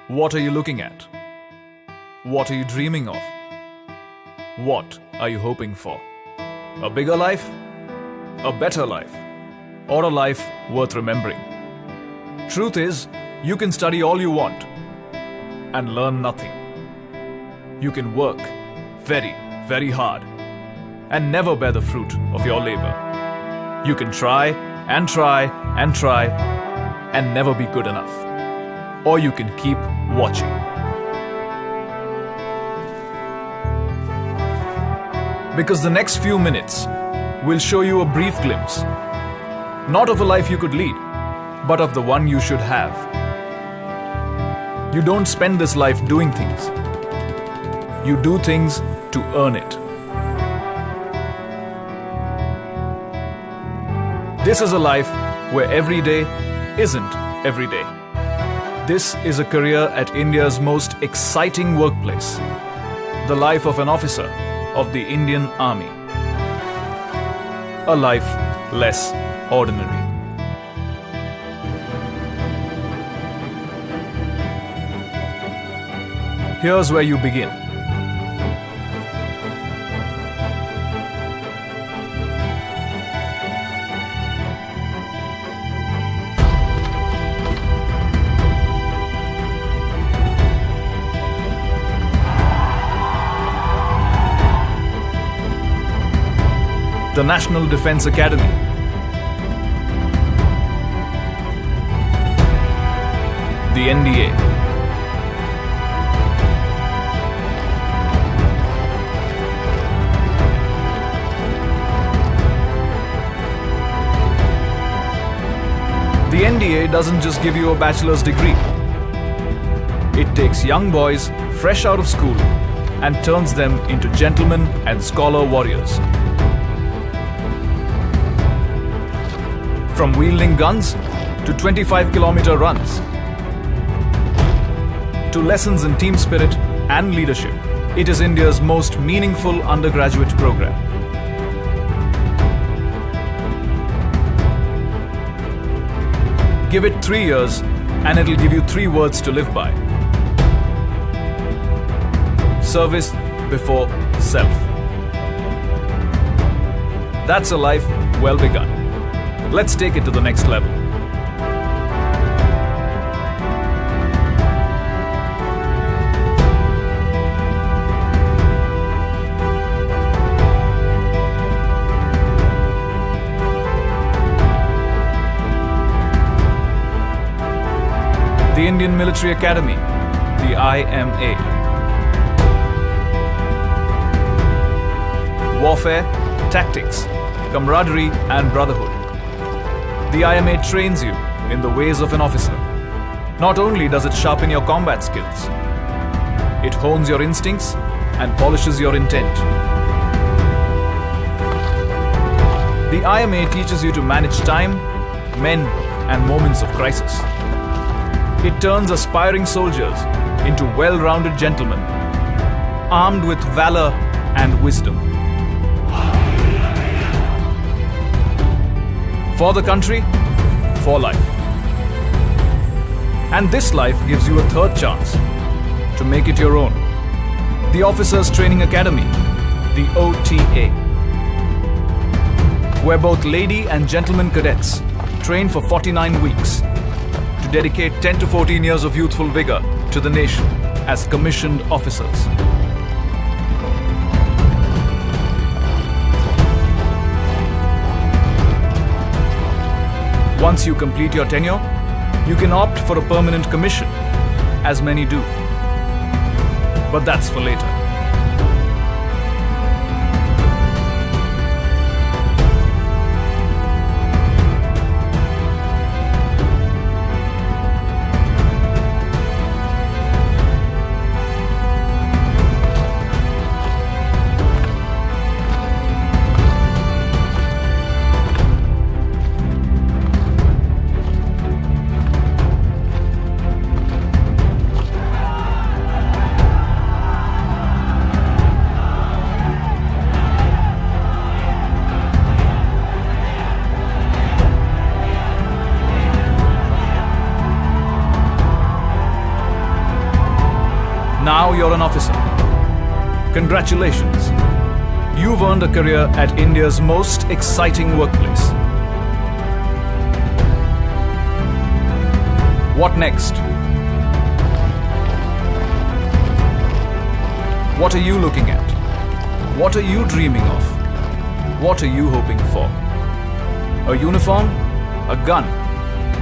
What are you looking at? What are you dreaming of? What are you hoping for? A bigger life? A better life? Or a life worth remembering? Truth is, you can study all you want and learn nothing. You can work very, very hard and never bear the fruit of your labor. You can try and try and try and never be good enough. Or you can keep watching. Because the next few minutes will show you a brief glimpse, not of a life you could lead, but of the one you should have. You don't spend this life doing things. You do things to earn it. This is a life where every day isn't every day. This is a career at India's most exciting workplace, the life of an officer of the Indian Army. A life less ordinary. Here's where you begin. The National Defence Academy. The NDA. The NDA doesn't just give you a bachelor's degree. It takes young boys fresh out of school and turns them into gentlemen and scholar warriors. From wielding guns to 25-kilometer runs, to lessons in team spirit and leadership, it is India's most meaningful undergraduate program. Give it 3 years and it'll give you 3 words to live by. Service before self. That's a life well begun. Let's take it to the next level. The Indian Military Academy, the IMA. Warfare, tactics, camaraderie and brotherhood. The IMA trains you in the ways of an officer. Not only does it sharpen your combat skills, it hones your instincts and polishes your intent. The IMA teaches you to manage time, men, and moments of crisis. It turns aspiring soldiers into well-rounded gentlemen, armed with valor and wisdom. For the country, for life. And this life gives you a third chance to make it your own. The Officers Training Academy, the OTA, where both lady and gentleman cadets train for 49 weeks to dedicate 10 to 14 years of youthful vigor to the nation as commissioned officers. Once you complete your tenure, you can opt for a permanent commission, as many do. But that's for later. you're an officer. Congratulations. You've earned a career at India's most exciting workplace. What next? What are you looking at? What are you dreaming of? What are you hoping for? A uniform? A gun?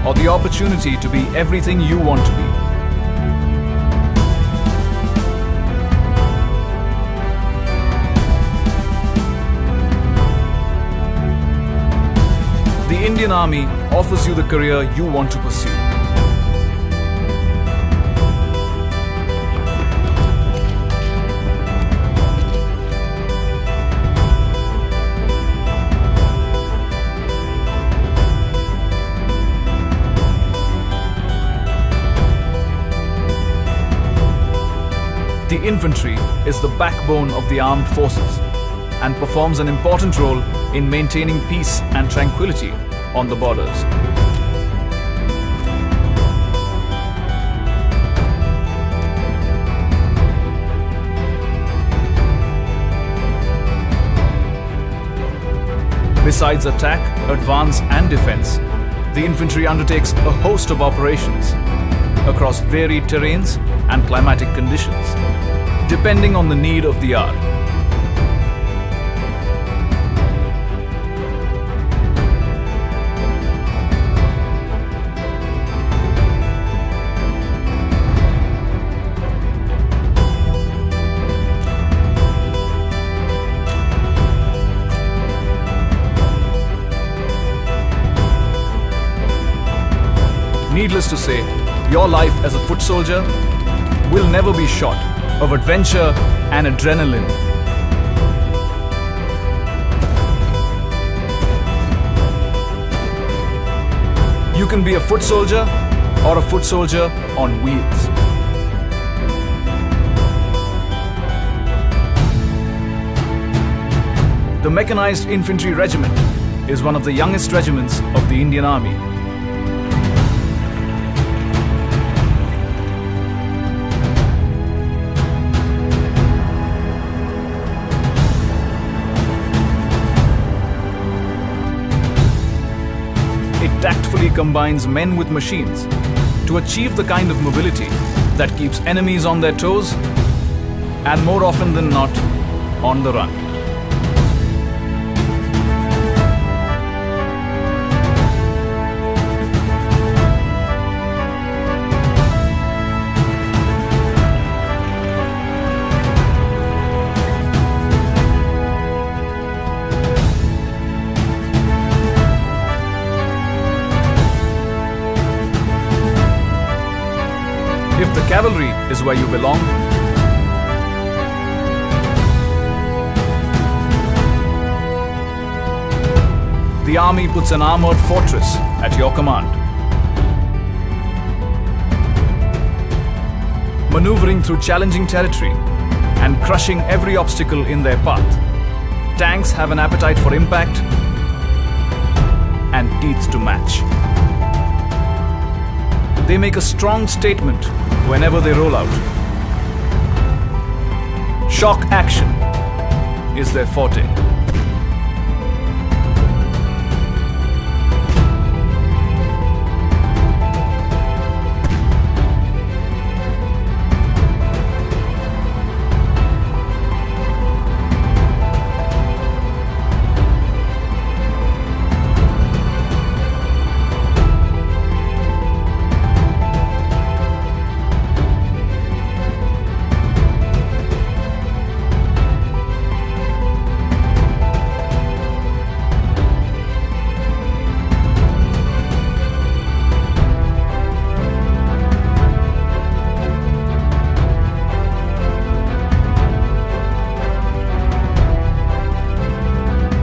Or the opportunity to be everything you want to be? The Indian Army offers you the career you want to pursue. The infantry is the backbone of the armed forces and performs an important role in maintaining peace and tranquility on the borders. Besides attack, advance and defense, the infantry undertakes a host of operations across varied terrains and climatic conditions, depending on the need of the hour. Needless to say, your life as a foot soldier will never be short of adventure and adrenaline. You can be a foot soldier or a foot soldier on wheels. The Mechanized Infantry Regiment is one of the youngest regiments of the Indian Army. It tactfully combines men with machines to achieve the kind of mobility that keeps enemies on their toes and, more often than not, on the run. If the cavalry is where you belong, the army puts an armored fortress at your command. Maneuvering through challenging territory and crushing every obstacle in their path, tanks have an appetite for impact and teeth to match. They make a strong statement whenever they roll out. Shock action is their forte.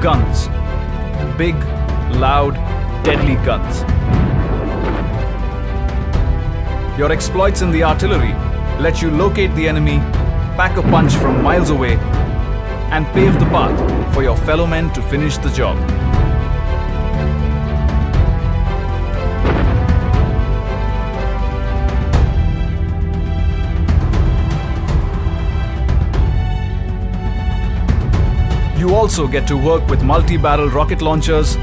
Guns. Big, loud, deadly guns. Your exploits in the artillery let you locate the enemy, pack a punch from miles away, and pave the path for your fellow men to finish the job. You also get to work with multi-barrel rocket launchers,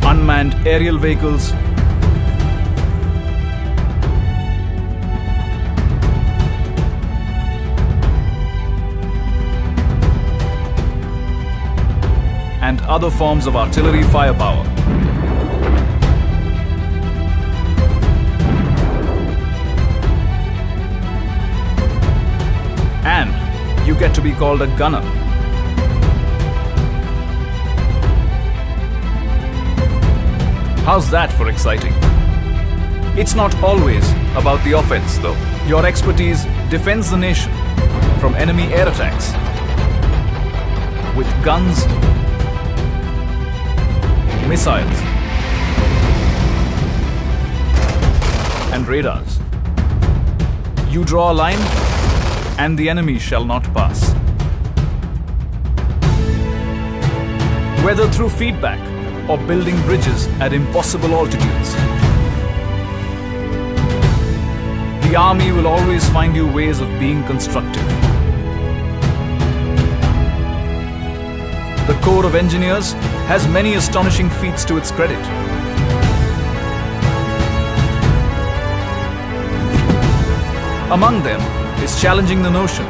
unmanned aerial vehicles, and other forms of artillery firepower. And you get to be called a gunner. How's that for exciting? It's not always about the offense, though. Your expertise defends the nation from enemy air attacks with guns, missiles, and radars. You draw a line, and the enemy shall not pass. Whether through feedback or building bridges at impossible altitudes, the army will always find you ways of being constructive. The Corps of Engineers has many astonishing feats to its credit. Among them is challenging the notion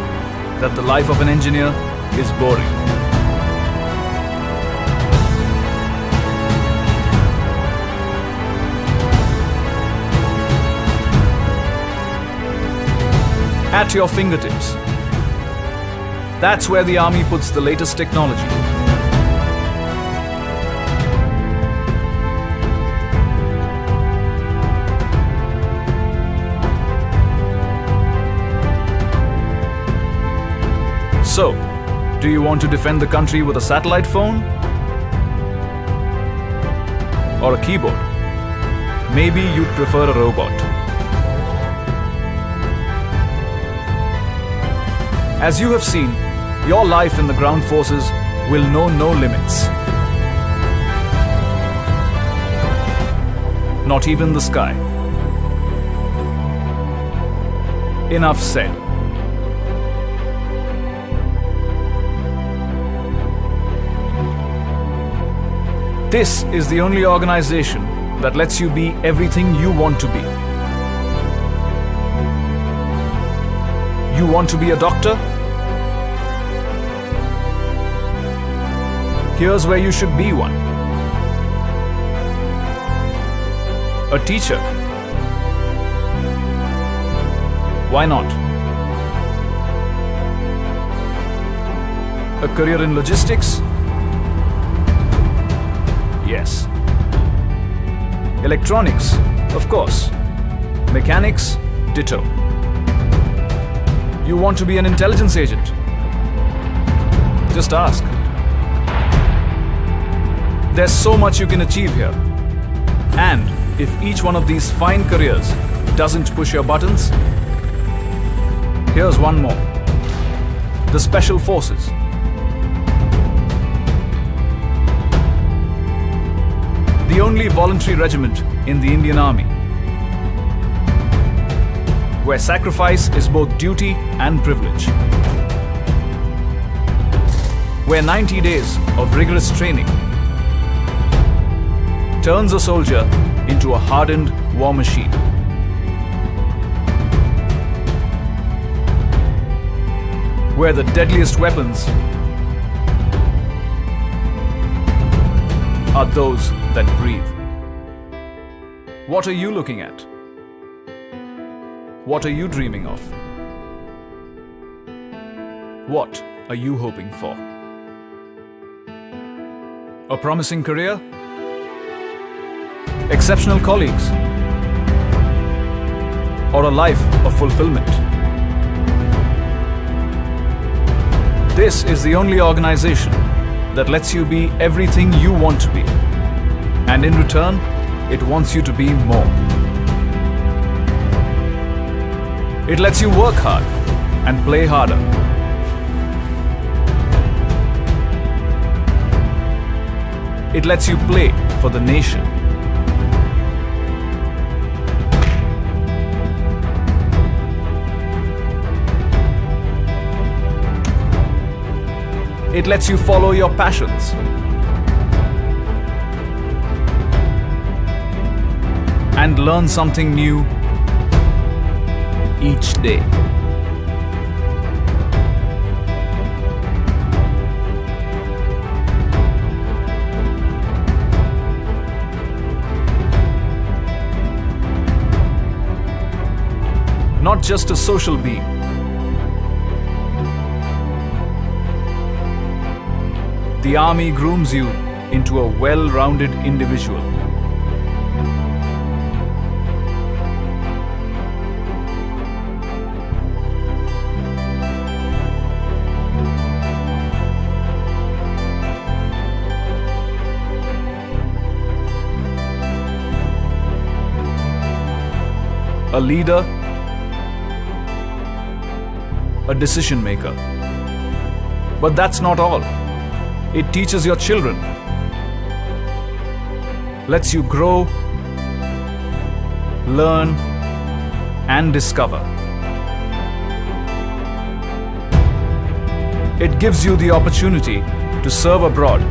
that the life of an engineer is boring. At your fingertips. That's where the army puts the latest technology. So, do you want to defend the country with a satellite phone? Or a keyboard? Maybe you'd prefer a robot. As you have seen, your life in the ground forces will know no limits. Not even the sky. Enough said. This is the only organization that lets you be everything you want to be. You want to be a doctor? Here's where you should be one. A teacher? Why not? A career in logistics? Yes. Electronics? Of course. Mechanics? Ditto. You want to be an intelligence agent? Just ask. There's so much you can achieve here. And if each one of these fine careers doesn't push your buttons, here's one more. The Special Forces. The only voluntary regiment in the Indian Army, where sacrifice is both duty and privilege. Where 90 days of rigorous training turns a soldier into a hardened war machine. Where the deadliest weapons are those that breathe. What are you looking at? What are you dreaming of? What are you hoping for? A promising career? Exceptional colleagues? Or a life of fulfillment? This is the only organization that lets you be everything you want to be. And in return, it wants you to be more. It lets you work hard and play harder. It lets you play for the nation. It lets you follow your passions. And learn something new each day. Not just a social being. The army grooms you into a well-rounded individual. A leader, a decision maker. But that's not all. It teaches your children, lets you grow, learn, and discover. It gives you the opportunity to serve abroad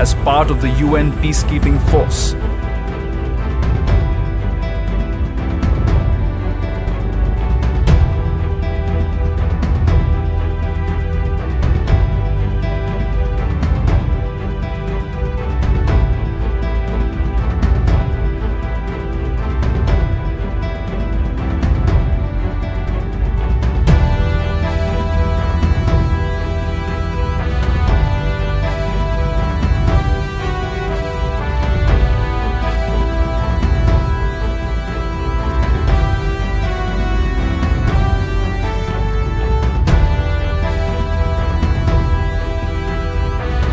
as part of the UN peacekeeping force.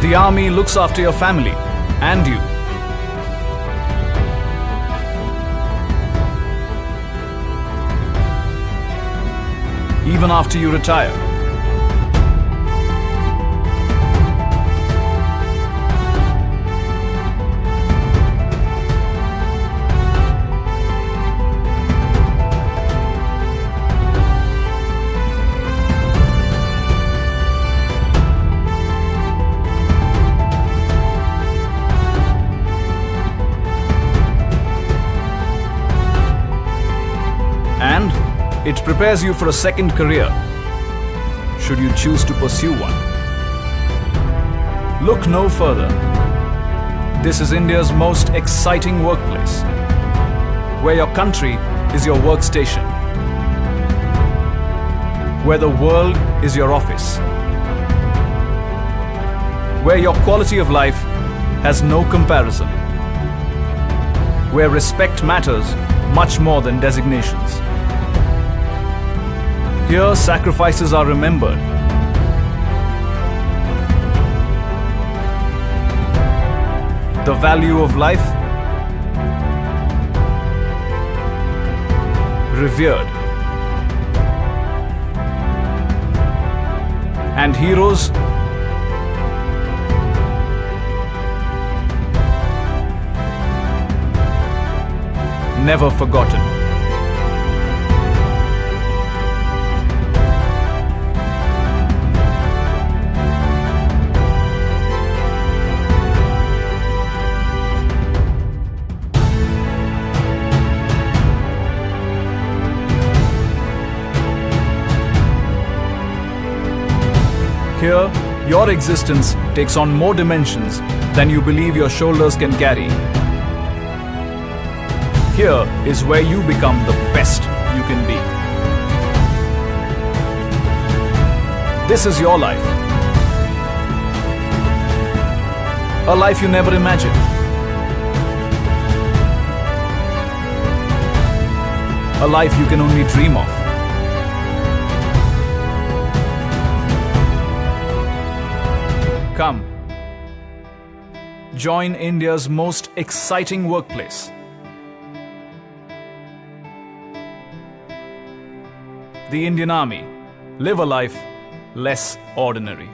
The army looks after your family and you. Even after you retire. And it prepares you for a second career, should you choose to pursue one. Look no further. This is India's most exciting workplace, where your country is your workstation, where the world is your office, where your quality of life has no comparison, where respect matters much more than designations. Here, sacrifices are remembered. The value of life revered. And heroes never forgotten. Here, your existence takes on more dimensions than you believe your shoulders can carry. Here is where you become the best you can be. This is your life. A life you never imagined. A life you can only dream of. Come, join India's most exciting workplace. The Indian Army. Live a life less ordinary.